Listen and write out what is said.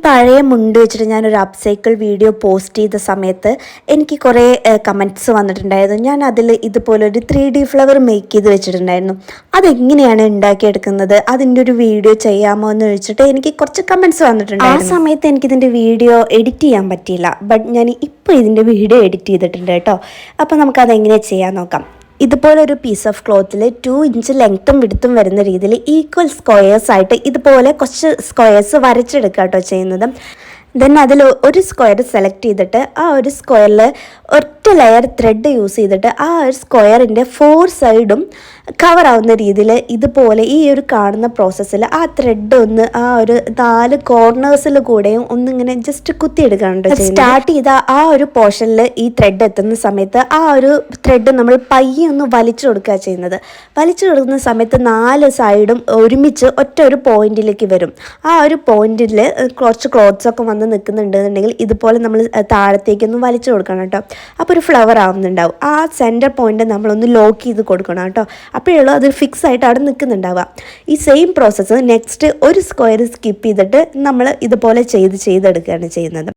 പഴയ മുണ്ട് വെച്ചിട്ട് ഞാനൊരു അപ്സൈക്കിൾ വീഡിയോ പോസ്റ്റ് ചെയ്ത സമയത്ത് എനിക്ക് കുറേ കമൻറ്റ്സ് വന്നിട്ടുണ്ടായിരുന്നു. ഞാൻ അതിൽ ഇതുപോലൊരു 3D ഫ്ലവർ മേക്ക് ചെയ്ത് വെച്ചിട്ടുണ്ടായിരുന്നു. അതെങ്ങനെയാണ് ഉണ്ടാക്കിയെടുക്കുന്നത്, അതിൻ്റെ ഒരു വീഡിയോ ചെയ്യാമോ എന്ന് ചോദിച്ചിട്ട് എനിക്ക് കുറച്ച് കമൻറ്റ്സ് വന്നിട്ടുണ്ടായിരുന്നു. ആ സമയത്ത് എനിക്കിതിൻ്റെ വീഡിയോ എഡിറ്റ് ചെയ്യാൻ പറ്റിയില്ല. ബട്ട് ഞാൻ ഇപ്പോൾ ഇതിൻ്റെ വീഡിയോ എഡിറ്റ് ചെയ്തിട്ടുണ്ട് കേട്ടോ. അപ്പോൾ നമുക്കതെങ്ങനെ ചെയ്യാൻ നോക്കാം. ഇതുപോലൊരു പീസ് ഓഫ് ക്ലോത്തിൽ 2 ഇഞ്ച് ലെങ്ത്തും വിടുത്തും വരുന്ന രീതിയിൽ ഈക്വൽ സ്ക്വയേഴ്സ് ആയിട്ട് ഇതുപോലെ കുറച്ച് സ്ക്വയേഴ്സ് വരച്ചെടുക്കുക കേട്ടോ ചെയ്യുന്നത്. ദെൻ അതിൽ ഒരു സ്ക്വയർ സെലക്ട് ചെയ്തിട്ട് ആ ഒരു സ്ക്വയറിൽ ഒറ്റ ലെയർ ത്രെഡ് യൂസ് ചെയ്തിട്ട് ആ ഒരു സ്ക്വയറിൻ്റെ 4 സൈഡും കവർ ആവുന്ന രീതിയിൽ ഇതുപോലെ ഈ ഒരു കാണുന്ന പ്രോസസ്സിൽ ആ ത്രെഡ് ഒന്ന് ആ ഒരു 4 കോർണേഴ്സിൽ കൂടെയും ഒന്നിങ്ങനെ ജസ്റ്റ് കുത്തിയെടുക്കാനുണ്ട്. സ്റ്റാർട്ട് ചെയ്ത ആ ഒരു പോർഷനിൽ ഈ ത്രെഡ് എത്തുന്ന സമയത്ത് ആ ഒരു ത്രെഡ് നമ്മൾ പയ്യെ ഒന്ന് വലിച്ചു കൊടുക്കുക ചെയ്യുന്നത്. വലിച്ചു കൊടുക്കുന്ന സമയത്ത് 4 സൈഡും ഒരുമിച്ച് ഒറ്റ ഒരു പോയിന്റിലേക്ക് വരും. ആ ഒരു പോയിന്റിൽ കുറച്ച് ക്ലോത്ത്സ് ഒക്കെ വന്ന് നിൽക്കുന്നുണ്ടെന്നുണ്ടെങ്കിൽ ഇതുപോലെ നമ്മൾ താഴത്തേക്കൊന്ന് വലിച്ചു കൊടുക്കണം കേട്ടോ. അപ്പോൾ ഒരു ഫ്ലവർ ആവുന്നുണ്ടാവും. ആ സെൻറ്റർ പോയിന്റ് നമ്മളൊന്ന് ലോക്ക് ചെയ്ത് കൊടുക്കണം കേട്ടോ. അപ്പോഴുള്ളൂ അത് ഫിക്സ് ആയിട്ട് അവിടെ നിൽക്കുന്നുണ്ടാവുക. ഈ സെയിം പ്രോസസ്സ് നെക്സ്റ്റ് ഒരു സ്ക്വയർ സ്കിപ്പ് ചെയ്തിട്ട് നമ്മൾ ഇതുപോലെ ചെയ്തെടുക്കുകയാണ് ചെയ്യുന്നത്.